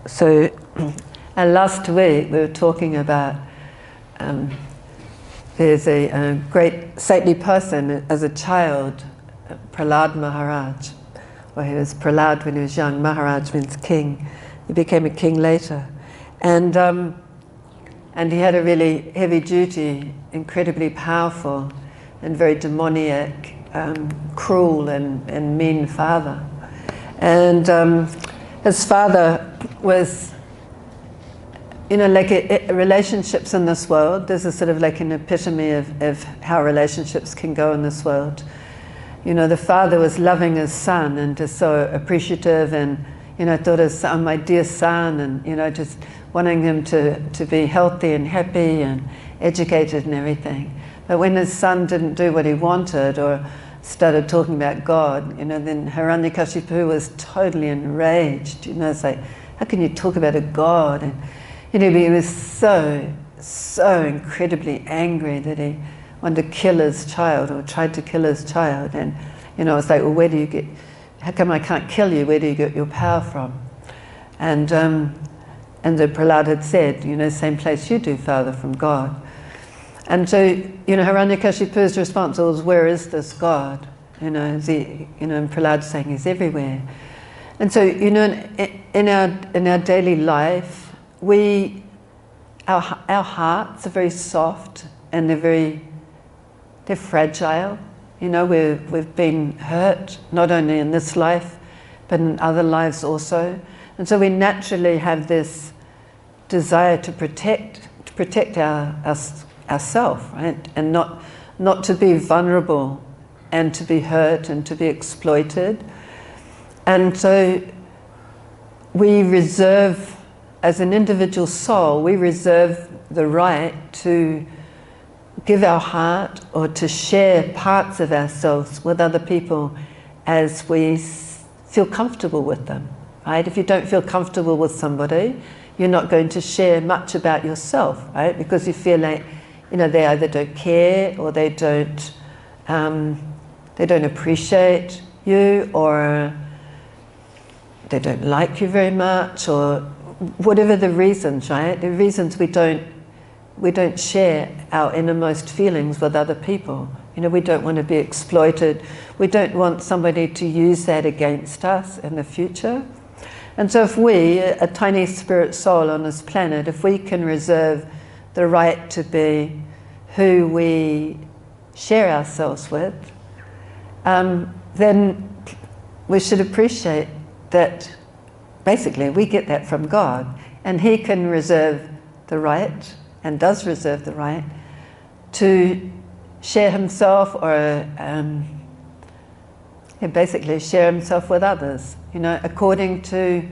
So, and last week we were talking about there's a great saintly person as a child, Prahlad Maharaj. Well, he was Prahlad when he was young. Maharaj means king. He became a king later. And he had a really heavy-duty, incredibly powerful and very demoniac, cruel and mean father. And his father was, like relationships in this world, there's a sort of like an epitome of how relationships can go in this world. The father was loving his son and just so appreciative and, thought his son, my dear son, and, just wanting him to be healthy and happy and educated and everything. But when his son didn't do what he wanted or started talking about God, then Hiranyakashipu was totally enraged. It's like, how can you talk about a God? And, he was so incredibly angry that he wanted to kill his child or tried to kill his child. And, it's like, well, how come I can't kill you? Where do you get your power from? And the Prahlad had said, same place you do, Father, from God. And so, Hiranyakashipu's response was, where is this God? And Prahlad saying he's everywhere. And so, in our daily life, our hearts are very soft and they're fragile. We've been hurt, not only in this life, but in other lives also. And so we naturally have this desire to protect ourselves, right? And not to be vulnerable and to be hurt and to be exploited. And so we reserve, as an individual soul, we reserve the right to give our heart or to share parts of ourselves with other people as we feel comfortable with them, right? If you don't feel comfortable with somebody, you're not going to share much about yourself, right? Because you feel like, they either don't care or they don't appreciate you, or they don't like you very much, or whatever the reasons, right? The reasons we don't share our innermost feelings with other people. We don't want to be exploited. We don't want somebody to use that against us in the future. And so if we, a tiny spirit soul on this planet, if we can reserve the right to be who we share ourselves with, then we should appreciate that basically we get that from God. And He can reserve the right, and does reserve the right, to share Himself or basically share Himself with others, according to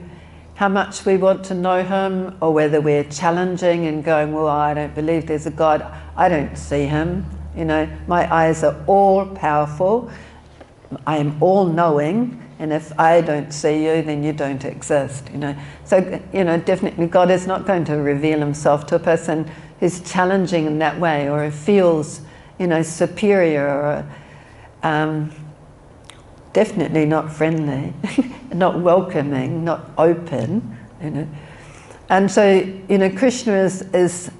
how much we want to know Him, or whether we're challenging and going, well, I don't believe there's a God, I don't see Him, my eyes are all powerful, I am all knowing, and if I don't see you, then you don't exist, So, definitely God is not going to reveal Himself to a person who's challenging in that way, or who feels, superior, or definitely not friendly, not welcoming, not open, And so, Krishna is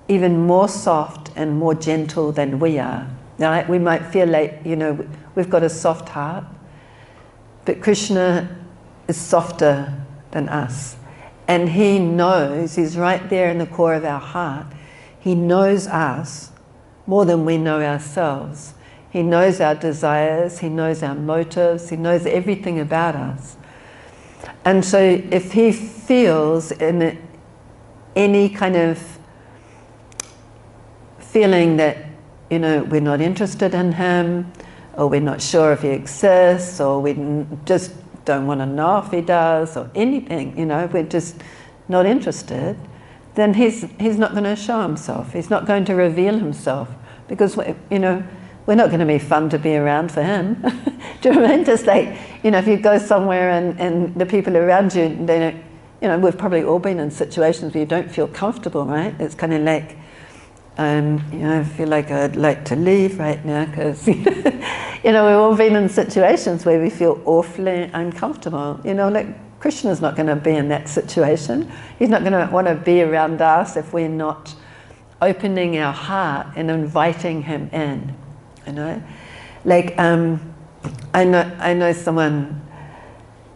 even more soft and more gentle than we are. Right? We might feel like, we've got a soft heart, but Krishna is softer than us. And He knows, He's right there in the core of our heart. He knows us more than we know ourselves. He knows our desires, He knows our motives, He knows everything about us. And so if He feels in any kind of feeling that, we're not interested in Him, or we're not sure if He exists, or we just don't want to know if He does, or anything, we're just not interested, then He's not going to show Himself. He's not going to reveal Himself, because, we're not going to be fun to be around for Him. Do you know what I mean? Just like, if you go somewhere and the people around you, they don't, we've probably all been in situations where you don't feel comfortable, right? It's kind of like, I feel like I'd like to leave right now because, we've all been in situations where we feel awfully uncomfortable, like Krishna's not going to be in that situation. He's not going to want to be around us if we're not opening our heart and inviting him in, you know. Like, I know someone,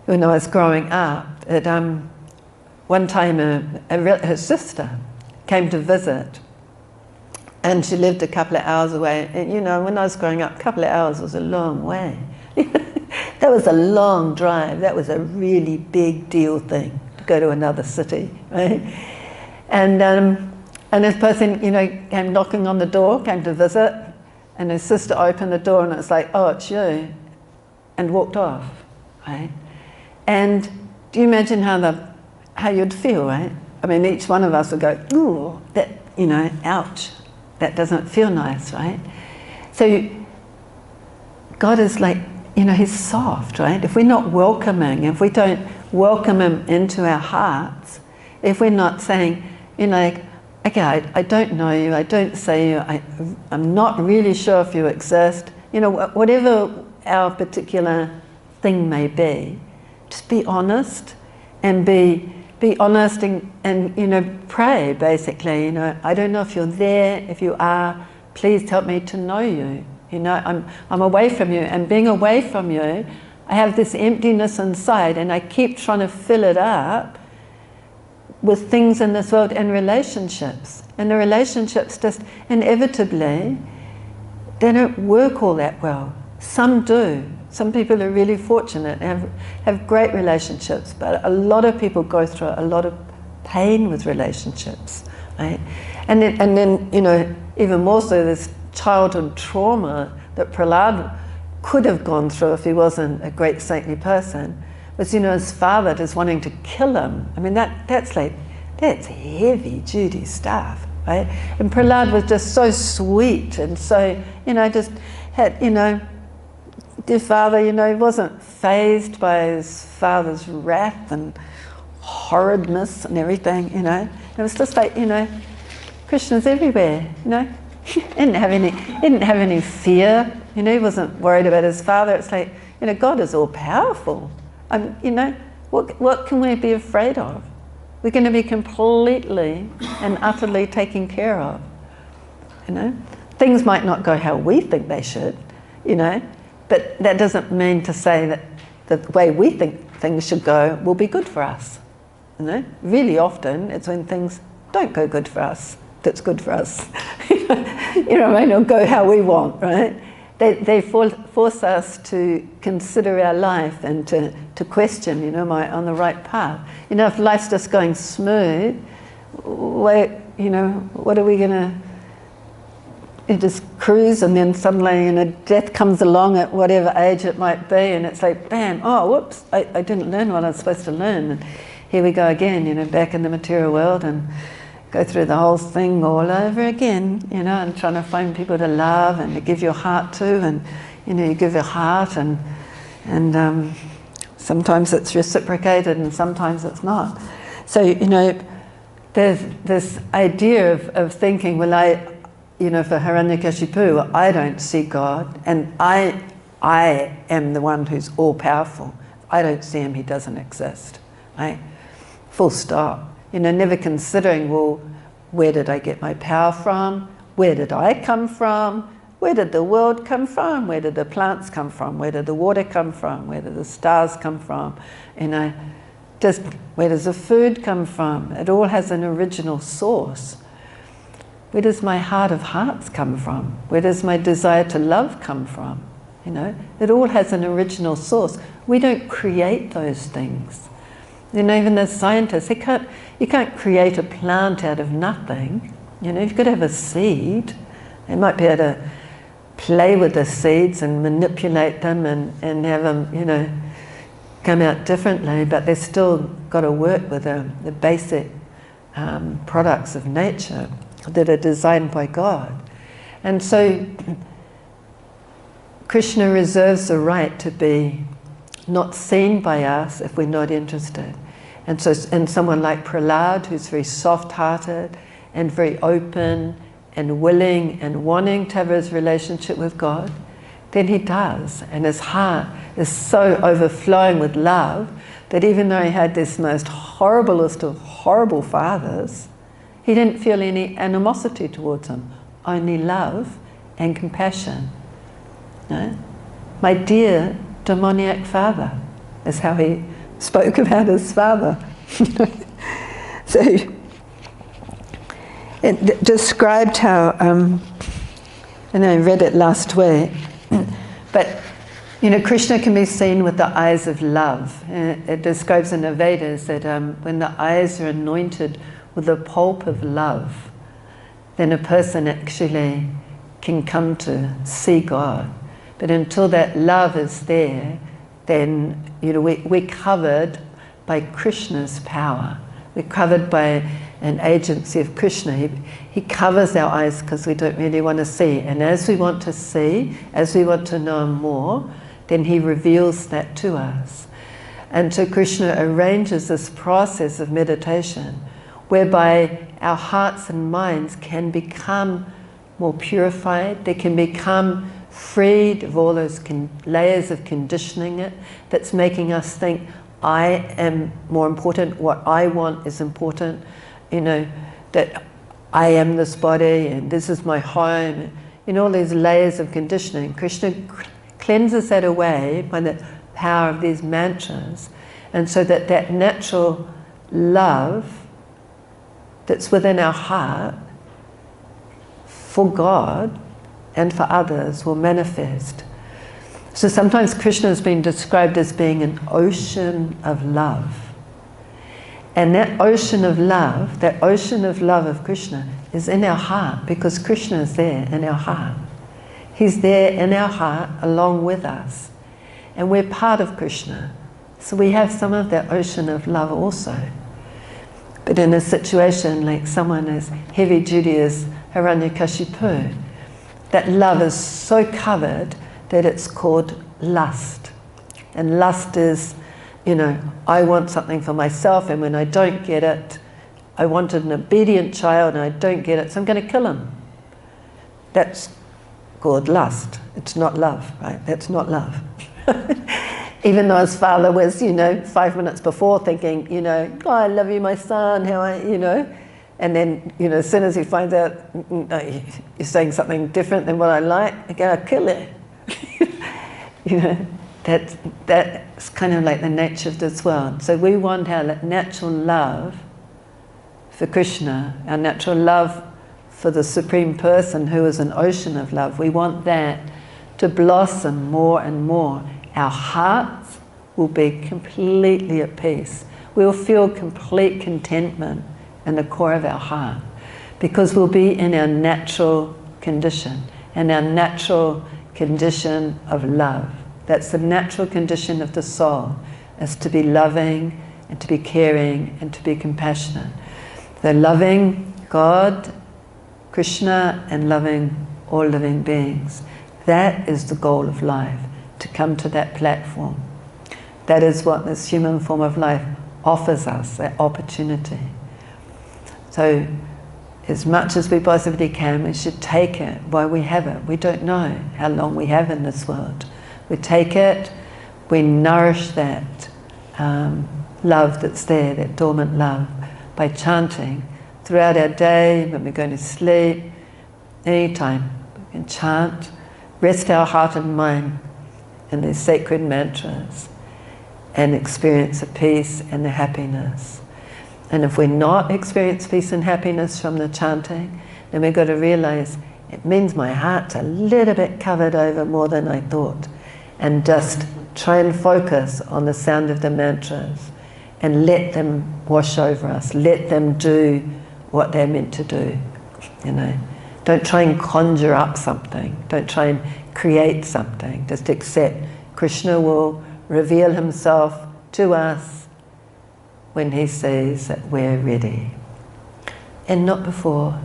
when I was growing up, that one time her sister came to visit, and she lived a couple of hours away. And, you know, when I was growing up, a couple of hours was a long way. That was a long drive. That was a really big deal thing, to go to another city, right? And this person, you know, came knocking on the door, came to visit, and his sister opened the door, and it's like, oh, it's you, and walked off, right? And do you imagine how you'd feel, right? I mean, each one of us would go, ooh, that, you know, ouch, that doesn't feel nice, right? So God is like, you know, he's soft, right? If we're not welcoming, if we don't welcome him into our hearts, if we're not saying, you know, like, okay, I don't know you, I don't see you, I'm not really sure if you exist, you know, whatever our particular thing may be, just be honest, and be honest, and you know, pray, basically. You know, I don't know if you're there. If you are, please help me to know you. You know, I'm away from you, and being away from you, I have this emptiness inside, and I keep trying to fill it up with things in this world and relationships. And the relationships just inevitably, they don't work all that well. Some do. Some people are really fortunate and have great relationships, but a lot of people go through a lot of pain with relationships, right? And then you know, even more so, this childhood trauma that Prahlad could have gone through if he wasn't a great saintly person, was, you know, his father just wanting to kill him. I mean, that's heavy duty stuff, right? And Prahlad was just so sweet, and so, you know, just had, you know, dear father, you know, he wasn't fazed by his father's wrath and horridness and everything, you know. It was just like, you know, Krishna's everywhere, you know. He didn't have any fear, you know. He wasn't worried about his father. It's like, you know, God is all powerful. You know, what can we be afraid of? We're going to be completely and utterly taken care of, you know. Things might not go how we think they should, you know, but that doesn't mean to say that the way we think things should go will be good for us, you know. Really often it's when things don't go good for us that's good for us. You know what I mean? Or go how we want, right? They force us to consider our life and to question, you know, am I on the right path? You know, if life's just going smooth, you know, what are we going to... You just cruise, and then suddenly, you know, death comes along at whatever age it might be, and it's like, bam, oh, whoops, I didn't learn what I was supposed to learn, and here we go again, you know, back in the material world, and go through the whole thing all over again, you know, and trying to find people to love and to give your heart to, and, you know, you give your heart, and sometimes it's reciprocated and sometimes it's not. So, you know, there's this idea of thinking, well, you know, for Hiranyakashipu, I don't see God, and I am the one who's all-powerful. I don't see him, he doesn't exist, right? Full stop. You know, never considering, well, where did I get my power from? Where did I come from? Where did the world come from? Where did the plants come from? Where did the water come from? Where did the stars come from? You know, just where does the food come from? It all has an original source. Where does my heart of hearts come from? Where does my desire to love come from? You know, it all has an original source. We don't create those things. You know, even as scientists, you can't create a plant out of nothing. You know, you've got to have a seed. They might be able to play with the seeds and manipulate them and have them, you know, come out differently, but they've still got to work with the basic products of nature that are designed by God. And so Krishna reserves the right to be not seen by us if we're not interested. And so, and someone like Prahlad, who's very soft-hearted and very open and willing and wanting to have his relationship with God, then he does. And his heart is so overflowing with love that even though he had this most horriblest of horrible fathers, he didn't feel any animosity towards them, only love and compassion. No? My dear demoniac father, is how he spoke about his father. So it described how, and I read it last week, but Krishna can be seen with the eyes of love. It describes in the Vedas that when the eyes are anointed with the pulp of love, then a person actually can come to see God. But until that love is there, then we're covered by Krishna's power. We're covered by an agency of Krishna. He covers our eyes because we don't really want to see. And as we want to see, as we want to know more, then he reveals that to us. And so Krishna arranges this process of meditation whereby our hearts and minds can become more purified. They can become freed of all those layers of conditioning that's making us think, I am more important, what I want is important, that I am this body and this is my home, all these layers of conditioning. Krishna cleanses that away by the power of these mantras, and so that natural love that's within our heart for God and for others will manifest. So sometimes Krishna has been described as being an ocean of love. And that ocean of love of Krishna is in our heart, because Krishna is there in our heart. He's there in our heart along with us. And we're part of Krishna. So we have some of that ocean of love also. But in a situation like someone as heavy duty as Hiranyakashipu, that love is so covered that it's called lust. And lust is, I want something for myself, and when I don't get it, I wanted an obedient child and I don't get it, so I'm going to kill him. That's called lust. It's not love, right? That's not love. Even though his father was, 5 minutes before thinking, oh, I love you, my son, and then, as soon as he finds out you're saying something different than what I like, I'll kill it. That's kind of like the nature of this world. So we want our natural love for Krishna, our natural love for the Supreme Person who is an ocean of love. We want that to blossom more and more. Our hearts will be completely at peace. We'll feel complete contentment in the core of our heart, because we'll be in our natural condition, and our natural condition of love. That's the natural condition of the soul, is to be loving and to be caring and to be compassionate. So loving God, Krishna, and loving all living beings. That is the goal of life, to come to that platform. That is what this human form of life offers us, that opportunity. So as much as we possibly can, we should take it while we have it. We don't know how long we have in this world. We take it, we nourish that love that's there, that dormant love, by chanting throughout our day, when we're going to sleep, anytime we can chant, rest our heart and mind in these sacred mantras, and experience the peace and the happiness. And if we're not experiencing peace and happiness from the chanting, then we've got to realize it means my heart's a little bit covered over more than I thought. And just try and focus on the sound of the mantras and let them wash over us. Let them do what they're meant to do. Don't try and conjure up something. Don't try and create something. Just accept Krishna will reveal himself to us when he says that we're ready, and not before.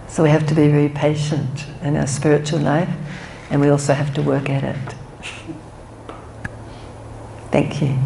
So we have to be very patient in our spiritual life, and we also have to work at it. Thank you.